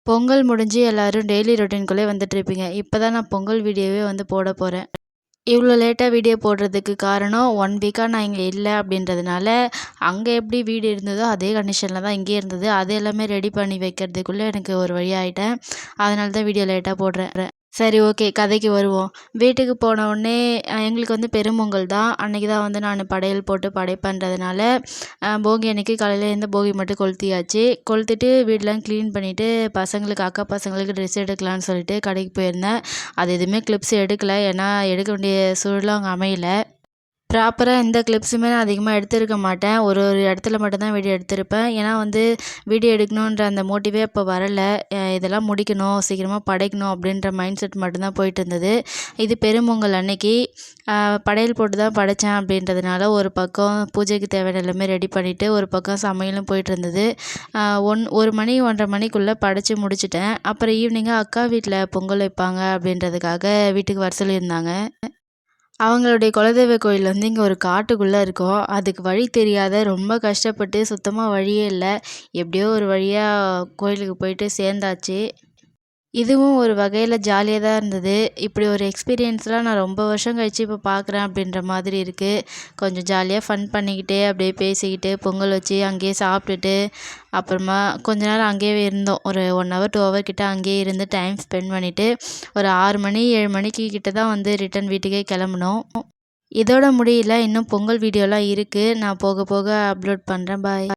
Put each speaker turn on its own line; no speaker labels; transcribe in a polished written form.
பொங்கல் முடிஞ்சு எல்லாரும் டெய்லி ரொட்டீன்குள்ளே வந்துட்டுருப்பீங்க. இப்போ தான் நான் பொங்கல் வீடியோவே வந்து போட போறேன். இவ்வளோ லேட்டா வீடியோ போடுறதுக்கு காரணம் 1 வீக்கா நான் இங்க இல்ல அப்படின்றதுனால, அங்க எப்படி வீடு இருந்ததோ அதே கண்டிஷன்ல தான் இங்கேயும் இருந்தது. அது எல்லாமே ரெடி பண்ணி வைக்கிறதுக்குள்ள எனக்கு ஒரு வழி ஆயிட்டேன். அதனால தான் வீடியோ லேட்டா போடுறேன். சரி, ஓகே, கதைக்கு வருவோம். வீட்டுக்கு போன உடனே எங்களுக்கு வந்து பெரும்பொங்கல் தான். அன்னைக்கு தான் வந்து நான் படையல் போட்டு படைப்பேன்றதுனால, போகி அன்னைக்கு காலையில எழுந்து போகி மட்டும் கொளுத்தியாச்சு. கொளுத்திட்டு வீடெலாம் க்ளீன் பண்ணிவிட்டு பசங்களுக்கு அக்கா பசங்களுக்கு ட்ரெஸ் எடுக்கலான்னு சொல்லிட்டு கடைக்கு போயிருந்தேன். அது எதுவுமே கிளிப்ஸ் எடுக்கல. ஏன்னா எடுக்க வேண்டிய சூழலும் அங்கே அமையல. ப்ராப்பரா எந்த கிளிப்ஸுமே நான் அதிகமா எடுத்திருக்க மாட்டேன். ஒரு ஒரு இடத்துல மட்டும் தான் வீடியோ எடுத்திருப்பேன். ஏன்னா வந்து வீடியோ எடுக்கணுன்ற அந்த மோட்டிவே அப்போ வரல. இதெல்லாம் முடிக்கணும், சீக்கிரமா படைக்கணும் அப்படின்ற மைண்ட் செட் மட்டும் தான் போயிட்டுருந்தது. இது பெரும்பொங்கல் அன்னைக்கு படையல் போட்டு தான் படைச்சேன் அப்படின்றதுனால, ஒரு பக்கம் பூஜைக்கு தேவையான எல்லாமே ரெடி பண்ணிவிட்டு, ஒரு பக்கம் சமையலும் போயிட்டுருந்தது. 1 மணி 1:30 மணிக்குள்ளே படைச்சு முடிச்சுட்டேன். அப்புறம் ஈவினிங்கா அக்கா வீட்ல பொங்கல் வைப்பாங்க அப்படின்றதுக்காக வீட்டுக்கு வர சொல்லியிருந்தாங்க. அவங்களுடைய குலதெய்வ கோயில் வந்து இங்கே ஒரு காட்டுக்குள்ளே இருக்கும். அதுக்கு வழி தெரியாத ரொம்ப கஷ்டப்பட்டு சுத்தமா வழியே இல்ல. எப்படியோ ஒரு வழியா கோயிலுக்கு போயிட்டு சேர்ந்தாச்சு. இதுவும் ஒரு வகையில ஜாலியா தான் இருந்தது. இப்படி ஒரு எக்ஸ்பீரியன்ஸ்லாம் நான் ரொம்ப வருஷம் கழிச்சு இப்போ பார்க்குறேன் அப்படின்ற மாதிரி இருக்கு. கொஞ்சம் ஜாலியா ஃபன் பண்ணிக்கிட்டே, அப்படியே பேசிக்கிட்டு, பொங்கல் வச்சு அங்கேயே சாப்பிட்டுட்டு, அப்புறமா கொஞ்ச நேரம் அங்கேயே இருந்தோம். ஒரு 1 ஹவர் 2 ஹவர் கிட்ட அங்கேயே இருந்து டைம் ஸ்பெண்ட் பண்ணிட்டு, ஒரு 6 மணி 7 மணிக்கு கிட்ட தான் வந்து ரிட்டர்ன் வீட்டுக்கே கிளம்புனோம். இதோட முடியல. இன்னும் பொங்கல் வீடியோலாம் இருக்கு. நான் போக போக அப்லோட் பண்றேன். பாய்.